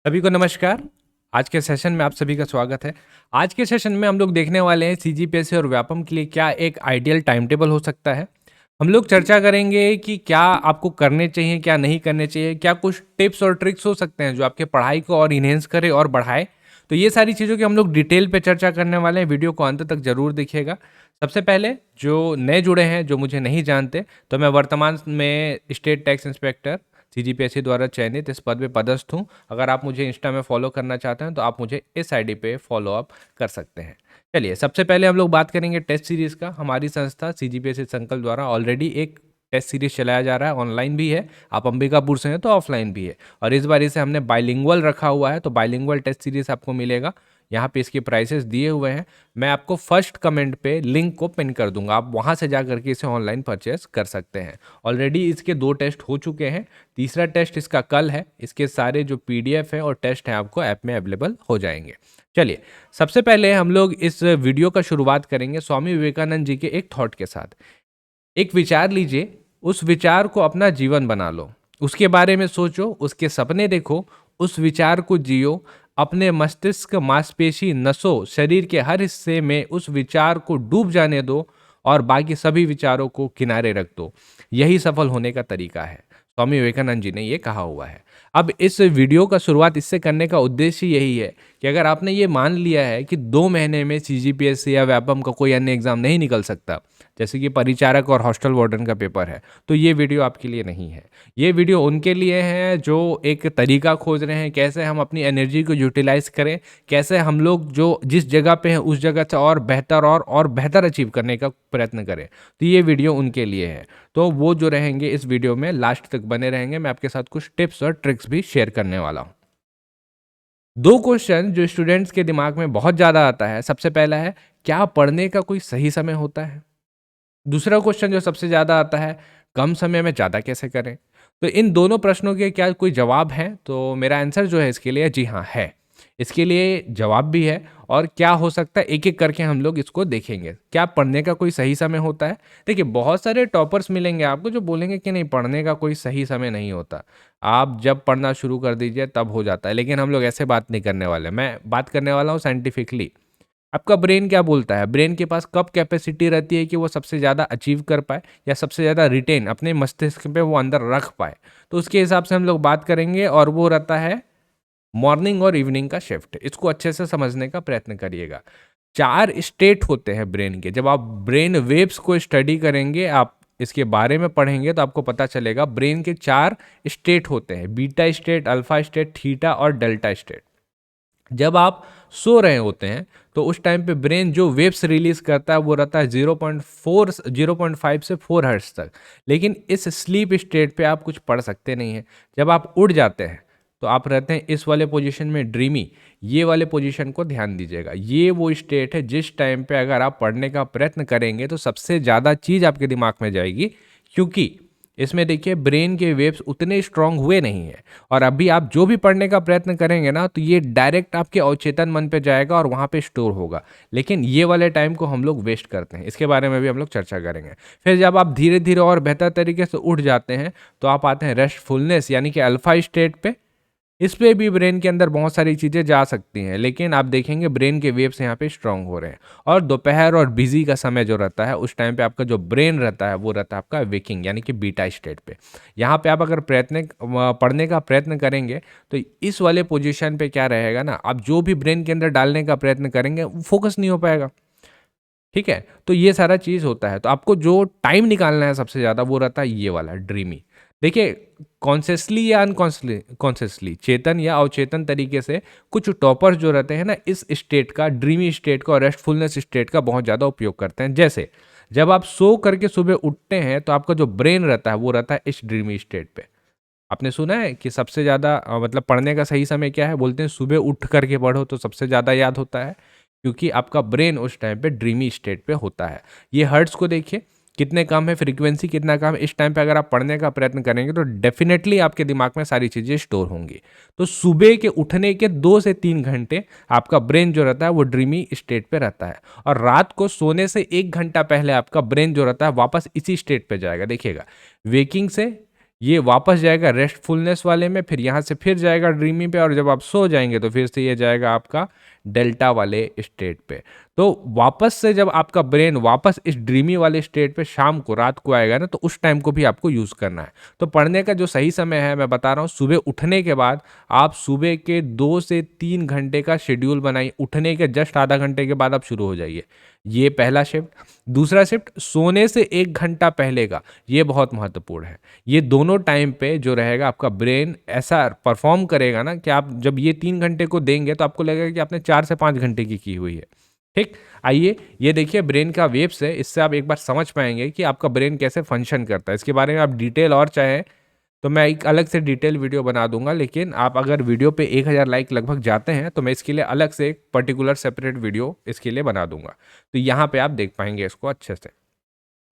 सभी को नमस्कार। आज के सेशन में आप सभी का स्वागत है। आज के सेशन में हम लोग देखने वाले हैं सीजीपीएससी और व्यापम के लिए क्या एक आइडियल टाइम टेबल हो सकता है। हम लोग चर्चा करेंगे कि क्या आपको करने चाहिए, क्या नहीं करने चाहिए, क्या कुछ टिप्स और ट्रिक्स हो सकते हैं जो आपके पढ़ाई को और इन्हेंस करे और बढ़ाए। तो ये सारी चीज़ों की हम लोग डिटेल पे चर्चा करने वाले हैं। वीडियो को अंत तक जरूर देखिएगा। सबसे पहले जो नए जुड़े हैं, जो मुझे नहीं जानते, तो मैं वर्तमान में स्टेट टैक्स इंस्पेक्टर सीजीपीएससी द्वारा चयनित इस पद पे पदस्थ हूँ। अगर आप मुझे इंस्टा में फॉलो करना चाहते हैं तो आप मुझे इस आईडी पे फॉलो अप कर सकते हैं। चलिए, सबसे पहले हम लोग बात करेंगे टेस्ट सीरीज़ का। हमारी संस्था सीजीपीएससी संकल्प द्वारा ऑलरेडी एक टेस्ट सीरीज चलाया जा रहा है। ऑनलाइन भी है, आप अंबिकापुर से हैं तो ऑफलाइन भी है। और इस बार इसे हमने बाइलिंगुअल रखा हुआ है, तो बाइलिंगुअल टेस्ट सीरीज आपको मिलेगा। यहाँ पे इसके प्राइसेस दिए हुए हैं। मैं आपको फर्स्ट कमेंट पे लिंक को पिन कर दूंगा, आप वहाँ से जा करके इसे ऑनलाइन परचेस कर सकते हैं। ऑलरेडी इसके 2 टेस्ट हो चुके हैं। तीसरा टेस्ट इसका कल है। इसके सारे जो पीडीएफ है और टेस्ट हैं आपको ऐप में अवेलेबल हो जाएंगे। चलिए, सबसे पहले हम लोग इस वीडियो का शुरुआत करेंगे स्वामी विवेकानंद जी के एक थॉट के साथ। एक विचार लीजिए, उस विचार को अपना जीवन बना लो, उसके बारे में सोचो, उसके सपने देखो, उस विचार को जियो। अपने मस्तिष्क, मांसपेशी, नसों, शरीर के हर हिस्से में उस विचार को डूब जाने दो और बाकी सभी विचारों को किनारे रख दो। यही सफल होने का तरीका है। स्वामी विवेकानंद जी ने ये कहा हुआ है। अब इस वीडियो का शुरुआत इससे करने का उद्देश्य यही है कि अगर आपने ये मान लिया है कि 2 महीने में सीजीपीएससी या व्यापम का कोई अन्य एग्जाम नहीं निकल सकता, जैसे कि परिचारक और हॉस्टल वार्डन का पेपर है, तो ये वीडियो आपके लिए नहीं है। ये वीडियो उनके लिए है जो एक तरीका खोज रहे हैं कैसे हम अपनी एनर्जी को यूटिलाइज करें, कैसे हम लोग जो जिस जगह पे हैं उस जगह से और बेहतर और बेहतर अचीव करने का प्रयत्न करें। तो ये वीडियो उनके लिए है। तो वो जो रहेंगे इस वीडियो में लास्ट तक बने रहेंगे। मैं आपके साथ कुछ टिप्स और ट्रिक्स भी शेयर करने वाला हूँ। 2 क्वेश्चन जो स्टूडेंट्स के दिमाग में बहुत ज़्यादा आता है। सबसे पहला है, क्या पढ़ने का कोई सही समय होता है? दूसरा क्वेश्चन जो सबसे ज़्यादा आता है, कम समय में ज़्यादा कैसे करें? तो इन दोनों प्रश्नों के क्या कोई जवाब है? तो मेरा आंसर जो है इसके लिए जी हाँ है। इसके लिए जवाब भी है और क्या हो सकता है, एक-एक करके हम लोग इसको देखेंगे। क्या पढ़ने का कोई सही समय होता है? देखिए, बहुत सारे टॉपर्स मिलेंगे आपको जो बोलेंगे कि नहीं, पढ़ने का कोई सही समय नहीं होता। आप जब पढ़ना शुरू कर दीजिए तब हो जाता है। लेकिन हम लोग ऐसे बात नहीं करने वाले। मैं बात करने वाला हूँ साइंटिफिकली। आपका ब्रेन क्या बोलता है? ब्रेन के पास कब कैपेसिटी रहती है कि वो सबसे ज़्यादा अचीव कर पाए या सबसे ज़्यादा रिटेन अपने मस्तिष्क पे वो अंदर रख पाए? तो उसके हिसाब से हम लोग बात करेंगे और वो रहता है मॉर्निंग और इवनिंग का शिफ्ट। इसको अच्छे से समझने का प्रयत्न करिएगा। 4 स्टेट होते हैं ब्रेन के। जब आप ब्रेन वेव्स को स्टडी करेंगे, आप इसके बारे में पढ़ेंगे तो आपको पता चलेगा ब्रेन के 4 स्टेट होते हैं: beta state, alpha state, theta और डेल्टा स्टेट। जब आप सो रहे होते हैं तो उस टाइम पे ब्रेन जो वेव्स रिलीज करता है वो रहता है 0.5 से 4 हर्ट्ज तक। लेकिन इस स्लीप स्टेट पे आप कुछ पढ़ सकते नहीं हैं। जब आप उठ जाते हैं तो आप रहते हैं इस वाले पोजीशन में, ड्रीमी। ये वाले पोजीशन को ध्यान दीजिएगा। ये वो स्टेट है जिस टाइम पे अगर आप पढ़ने का प्रयत्न करेंगे तो सबसे ज़्यादा चीज़ आपके दिमाग में जाएगी, क्योंकि इसमें देखिए ब्रेन के वेव्स उतने स्ट्रांग हुए नहीं हैं। और अभी आप जो भी पढ़ने का प्रयत्न करेंगे ना, तो ये डायरेक्ट आपके अवचेतन मन पे जाएगा और वहाँ पे स्टोर होगा। लेकिन ये वाले टाइम को हम लोग वेस्ट करते हैं। इसके बारे में भी हम लोग चर्चा करेंगे। फिर जब आप धीरे धीरे और बेहतर तरीके से उठ जाते हैं तो आप आते हैं रेस्टफुलनेस यानी कि अल्फा स्टेट पे। इस पे भी ब्रेन के अंदर बहुत सारी चीज़ें जा सकती हैं, लेकिन आप देखेंगे ब्रेन के वेव्स यहाँ पे स्ट्रांग हो रहे हैं। और दोपहर और बिजी का समय जो रहता है उस टाइम पे आपका जो ब्रेन रहता है वो रहता है आपका वेकिंग यानी कि बीटा स्टेट पे। यहाँ पे आप अगर पढ़ने का प्रयत्न करेंगे तो इस वाले पोजीशन पे क्या रहेगा ना, आप जो भी ब्रेन के अंदर डालने का प्रयत्न करेंगे फोकस नहीं हो पाएगा। ठीक है, तो ये सारा चीज़ होता है। तो आपको जो टाइम निकालना है सबसे ज़्यादा वो रहता है ये वाला ड्रीमी। देखिए, कॉन्शियसली या अनकॉन्शियसली, चेतन या अवचेतन तरीके से कुछ टॉपर्स जो रहते हैं ना, इस स्टेट का, ड्रीमी स्टेट का और रेस्टफुलनेस स्टेट का बहुत ज़्यादा उपयोग करते हैं। जैसे जब आप सो करके सुबह उठते हैं तो आपका जो ब्रेन रहता है वो रहता है इस ड्रीमी स्टेट पे। आपने सुना है कि सबसे ज़्यादा मतलब पढ़ने का सही समय क्या है? बोलते हैं सुबह उठ करके पढ़ो तो सबसे ज़्यादा याद होता है, क्योंकि आपका ब्रेन उस टाइम पे ड्रीमी स्टेट पे होता है। ये हर्ट्स को देखिए कितने कम है, फ्रीक्वेंसी कितना कम है। इस टाइम पे अगर आप पढ़ने का प्रयत्न करेंगे तो डेफिनेटली आपके दिमाग में सारी चीज़ें स्टोर होंगी। तो सुबह के उठने के 2 से 3 घंटे आपका ब्रेन जो रहता है वो ड्रीमी स्टेट पे रहता है, और रात को सोने से 1 घंटा पहले आपका ब्रेन जो रहता है वापस इसी स्टेट पे जाएगा। देखिएगा, वेकिंग से ये वापस जाएगा रेस्टफुलनेस वाले में, फिर यहाँ से फिर जाएगा ड्रीमी पे, और जब आप सो जाएंगे तो फिर से ये जाएगा आपका डेल्टा वाले स्टेट पे। तो वापस से जब आपका ब्रेन वापस इस ड्रीमी वाले स्टेट पे शाम को रात को आएगा ना, तो उस टाइम को भी आपको यूज़ करना है। तो पढ़ने का जो सही समय है मैं बता रहा हूँ, सुबह उठने के बाद आप सुबह के 2 से 3 घंटे का शेड्यूल बनाइए। उठने के जस्ट आधा घंटे के बाद आप शुरू हो जाइए, ये पहला शिफ्ट। दूसरा शिफ्ट सोने से 1 घंटा पहले का, ये बहुत महत्वपूर्ण है। ये दोनों टाइम पे जो रहेगा आपका ब्रेन ऐसा परफॉर्म करेगा ना कि आप जब ये 3 घंटे को देंगे तो आपको लगेगा कि आपने 4 से 5 घंटे की हुई है। ठीक, आइए ये देखिए ब्रेन का वेव्स है, इससे आप एक बार समझ पाएंगे कि आपका ब्रेन कैसे फंक्शन करता है। इसके बारे में आप डिटेल और चाहें तो मैं एक अलग से डिटेल वीडियो बना दूंगा, लेकिन आप अगर वीडियो पे 1000 लाइक लगभग जाते हैं तो मैं इसके लिए अलग से एक पर्टिकुलर सेपरेट वीडियो इसके लिए बना दूंगा। तो यहाँ पे आप देख पाएंगे इसको अच्छे से।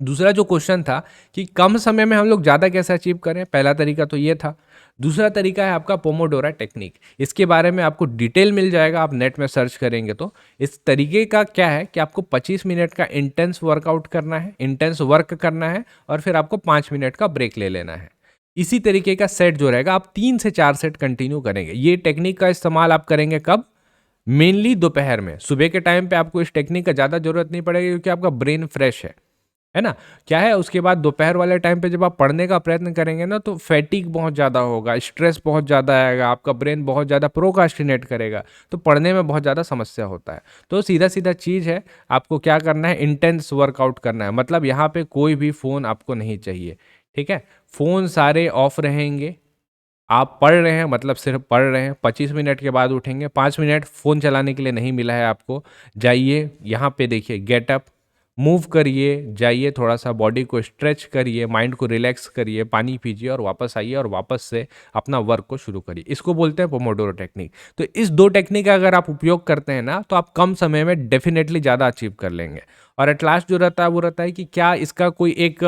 दूसरा जो क्वेश्चन था कि कम समय में हम लोग ज़्यादा कैसे अचीव करें, पहला तरीका तो ये था। दूसरा तरीका है आपका पोमोडोरा टेक्निक। इसके बारे में आपको डिटेल मिल जाएगा, आप नेट में सर्च करेंगे तो। इस तरीके का क्या है कि आपको 25 मिनट का इंटेंस वर्कआउट करना है, इंटेंस वर्क करना है, और फिर आपको 5 मिनट का ब्रेक ले लेना है। इसी तरीके का सेट जो रहेगा आप 3 से 4 सेट कंटिन्यू करेंगे। ये टेक्निक का इस्तेमाल आप करेंगे कब? मेनली दोपहर में। सुबह के टाइम पे आपको इस टेक्निक का ज़्यादा जरूरत नहीं पड़ेगी क्योंकि आपका ब्रेन फ्रेश है ना। क्या है, उसके बाद दोपहर वाले टाइम पे जब आप पढ़ने का प्रयत्न करेंगे ना, तो फैटिक बहुत ज़्यादा होगा, स्ट्रेस बहुत ज़्यादा आएगा, आपका ब्रेन बहुत ज़्यादा प्रोकास्टिनेट करेगा, तो पढ़ने में बहुत ज़्यादा समस्या होता है। तो सीधा सीधा चीज़ है, आपको क्या करना है, इंटेंस वर्कआउट करना है। मतलब यहाँ पे कोई भी फ़ोन आपको नहीं चाहिए, ठीक है। फ़ोन सारे ऑफ रहेंगे, आप पढ़ रहे हैं मतलब सिर्फ पढ़ रहे हैं। 25 मिनट के बाद उठेंगे, 5 मिनट फ़ोन चलाने के लिए नहीं मिला है आपको। जाइए यहाँ पे देखिए, गेट अप, मूव करिए, जाइए थोड़ा सा बॉडी को स्ट्रेच करिए, माइंड को रिलैक्स करिए, पानी पीजिए और वापस आइए और वापस से अपना वर्क को शुरू करिए। इसको बोलते हैं पोमोडोरो टेक्निक। तो इस 2 टेक्निक का अगर आप उपयोग करते हैं ना, तो आप कम समय में डेफिनेटली ज़्यादा अचीव कर लेंगे। और एट लास्ट जो रहता है वो रहता है कि क्या इसका कोई एक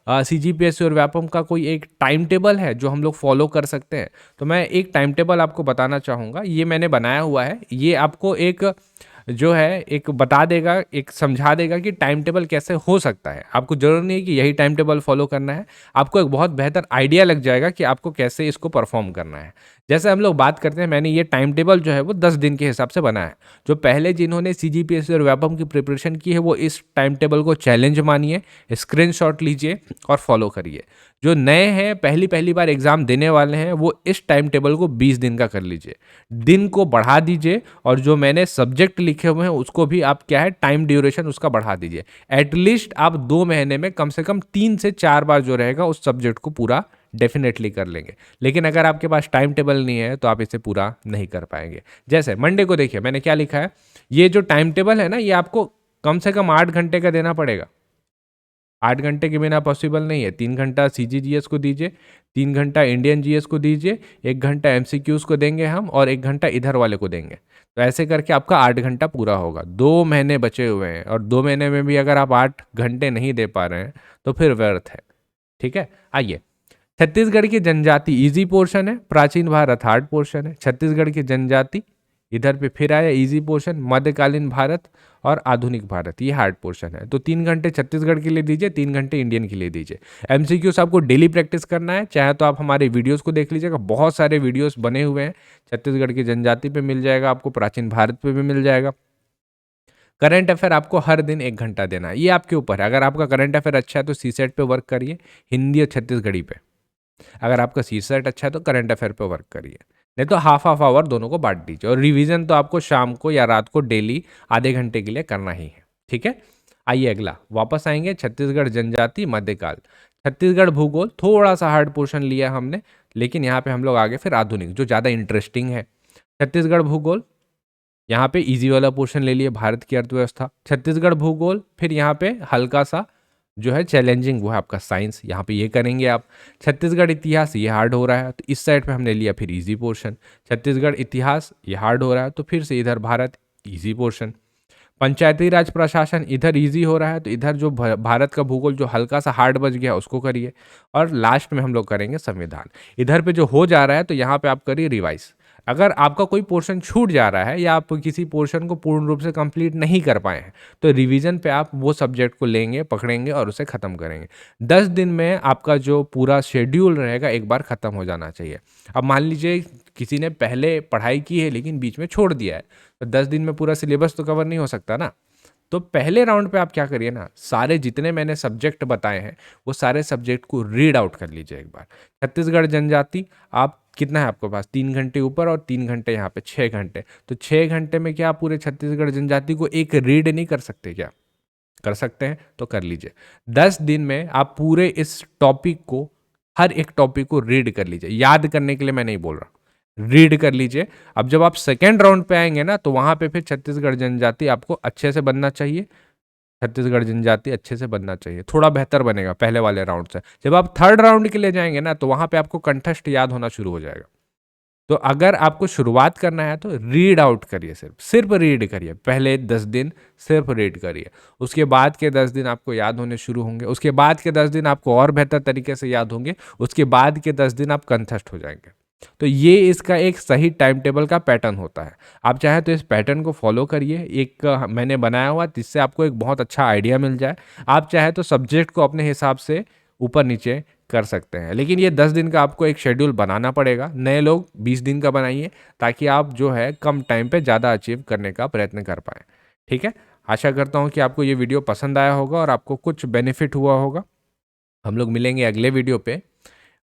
CGPSC और व्यापम का कोई एक टाइम टेबल है जो हम लोग फॉलो कर सकते हैं। तो मैं एक टाइम टेबल आपको बताना चाहूँगा, ये मैंने बनाया हुआ है। ये आपको एक जो है एक बता देगा, एक समझा देगा कि टाइम टेबल कैसे हो सकता है। आपको ज़रूर नहीं है कि यही टाइम टेबल फॉलो करना है, आपको एक बहुत बेहतर आइडिया लग जाएगा कि आपको कैसे इसको परफॉर्म करना है। जैसे हम लोग बात करते हैं, मैंने ये टाइम टेबल जो है वो 10 दिन के हिसाब से बनाया है। जो पहले जिन्होंने CGPSC और व्यापम की प्रिपरेशन की है वो इस टाइम टेबल को चैलेंज मानिए, स्क्रीनशॉट लीजिए और फॉलो करिए। जो नए हैं, पहली पहली बार एग्जाम देने वाले हैं, वो इस टाइम टेबल को 20 दिन का कर लीजिए, दिन को बढ़ा दीजिए, और जो मैंने सब्जेक्ट लिखे हुए हैं उसको भी आप क्या है, टाइम ड्यूरेशन उसका बढ़ा दीजिए। एटलीस्ट आप 2 महीने में कम से कम 3 से 4 बार जो रहेगा उस सब्जेक्ट को पूरा डेफिनेटली कर लेंगे। लेकिन अगर आपके पास टाइम टेबल नहीं है तो आप इसे पूरा नहीं कर पाएंगे। जैसे मंडे को देखिए मैंने क्या लिखा है, ये जो टाइम टेबल है ना, ये आपको कम से कम 8 घंटे का देना पड़ेगा। 8 घंटे के बिना पॉसिबल नहीं है। 3 घंटा CGGS को दीजिए, 3 घंटा इंडियन GS को दीजिए, 1 घंटा MCQs को देंगे हम, और 1 घंटा इधर वाले को देंगे। तो ऐसे करके आपका 8 घंटा पूरा होगा। 2 महीने बचे हुए हैं, और 2 महीने में भी अगर आप 8 घंटे नहीं दे पा रहे हैं तो फिर व्यर्थ है, ठीक है। आइए, छत्तीसगढ़ की जनजाति इजी पोर्शन है, प्राचीन भारत हार्ड पोर्शन है। छत्तीसगढ़ की जनजाति इधर पे फिर आया इजी पोर्शन, मध्यकालीन भारत और आधुनिक भारत ये हार्ड पोर्शन है। तो 3 घंटे छत्तीसगढ़ के लिए दीजिए, 3 घंटे इंडियन के लिए दीजिए। MCQs आपको डेली प्रैक्टिस करना है, चाहे तो आप हमारे वीडियोस को देख लीजिएगा, बहुत सारे वीडियोस बने हुए हैं। छत्तीसगढ़ की जनजाति पे मिल जाएगा, आपको प्राचीन भारत पे भी मिल जाएगा। करंट अफेयर आपको हर दिन 1 घंटा देना है, ये आपके ऊपर है। अगर आपका करंट अफेयर अच्छा है तो CSET पे वर्क करिए, हिंदी और छत्तीसगढ़ी पे। अगर आपका CSET अच्छा है तो करंट अफेयर पे वर्क करिए, नहीं तो हाफ हाफ आवर दोनों को बांट दीजिए। और रिवीजन तो आपको शाम को या रात को डेली आधे घंटे के लिए करना ही है, ठीक है। आइए अगला वापस आएंगे, छत्तीसगढ़ जनजाति मध्यकाल। छत्तीसगढ़ भूगोल थोड़ा सा हार्ड पोर्शन लिया हमने, लेकिन यहाँ पे हम लोग आगे फिर आधुनिक जो ज़्यादा इंटरेस्टिंग है। छत्तीसगढ़ भूगोल, यहाँ पे इजी वाला पोर्शन ले लिए, भारत की अर्थव्यवस्था। छत्तीसगढ़ भूगोल, फिर यहाँ पे हल्का सा जो है चैलेंजिंग वो है आपका साइंस, यहाँ पे ये करेंगे आप। छत्तीसगढ़ इतिहास ये हार्ड हो रहा है तो इस साइड पे हमने लिया फिर इजी पोर्शन। छत्तीसगढ़ इतिहास ये हार्ड हो रहा है तो फिर से इधर भारत इजी पोर्शन। पंचायती राज प्रशासन इधर इजी हो रहा है तो इधर जो भारत का भूगोल जो हल्का सा हार्ड बच गया उसको करिए। और लास्ट में हम लोग करेंगे संविधान। इधर पे जो हो जा रहा है तो यहाँ पे आप करिए रिवाइज। अगर आपका कोई पोर्शन छूट जा रहा है या आप किसी पोर्शन को पूर्ण रूप से कंप्लीट नहीं कर पाए हैं, तो रिवीजन पे आप वो सब्जेक्ट को लेंगे, पकड़ेंगे और उसे ख़त्म करेंगे। 10 दिन में आपका जो पूरा शेड्यूल रहेगा एक बार ख़त्म हो जाना चाहिए। अब मान लीजिए किसी ने पहले पढ़ाई की है लेकिन बीच में छोड़ दिया है, तो 10 दिन में पूरा सिलेबस तो कवर नहीं हो सकता ना। तो पहले राउंड पे आप क्या करिए ना, सारे जितने मैंने सब्जेक्ट बताए हैं वो सारे सब्जेक्ट को रीड आउट कर लीजिए एक बार। छत्तीसगढ़ जनजाति, आप कितना है आपके पास, 3 घंटे ऊपर और 3 घंटे यहाँ पे, 6 घंटे। तो 6 घंटे में क्या आप पूरे छत्तीसगढ़ जनजाति को एक रीड नहीं कर सकते क्या? कर सकते हैं, तो कर लीजिए। 10 दिन में आप पूरे इस टॉपिक को, हर एक टॉपिक को रीड कर लीजिए। याद करने के लिए मैं नहीं बोल रहा, रीड कर लीजिए। अब जब आप सेकेंड राउंड पे आएंगे ना, तो वहां पे फिर छत्तीसगढ़ जनजाति आपको अच्छे से बनना चाहिए। छत्तीसगढ़ जनजाति अच्छे से बनना चाहिए, थोड़ा बेहतर बनेगा पहले वाले राउंड से। जब आप थर्ड राउंड के लिए जाएंगे ना, तो वहां पे आपको कंठस्थ याद होना शुरू हो जाएगा। तो अगर आपको शुरुआत करना है तो रीड आउट करिए, सिर्फ सिर्फ रीड करिए। पहले 10 दिन सिर्फ रीड करिए, उसके बाद के 10 दिन आपको याद होने शुरू होंगे, उसके बाद के 10 दिन आपको और बेहतर तरीके से याद होंगे, उसके बाद के 10 दिन आप कंठस्थ हो जाएंगे। तो ये इसका एक सही टाइम टेबल का पैटर्न होता है। आप चाहे तो इस पैटर्न को फॉलो करिए, एक मैंने बनाया हुआ जिससे आपको एक बहुत अच्छा आइडिया मिल जाए। आप चाहे तो सब्जेक्ट को अपने हिसाब से ऊपर नीचे कर सकते हैं, लेकिन ये 10 दिन का आपको एक शेड्यूल बनाना पड़ेगा। नए लोग 20 दिन का बनाइए, ताकि आप जो है कम टाइम पे ज़्यादा अचीव करने का प्रयत्न कर पाएँ। ठीक है, आशा करता हूँ कि आपको ये वीडियो पसंद आया होगा और आपको कुछ बेनिफिट हुआ होगा। हम लोग मिलेंगे अगले वीडियो पे।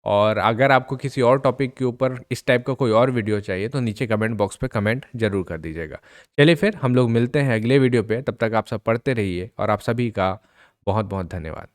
और अगर आपको किसी और टॉपिक के ऊपर इस टाइप का कोई और वीडियो चाहिए, तो नीचे कमेंट बॉक्स पे कमेंट जरूर कर दीजिएगा। चलिए फिर हम लोग मिलते हैं अगले वीडियो पे, तब तक आप सब पढ़ते रहिए और आप सभी का बहुत बहुत धन्यवाद।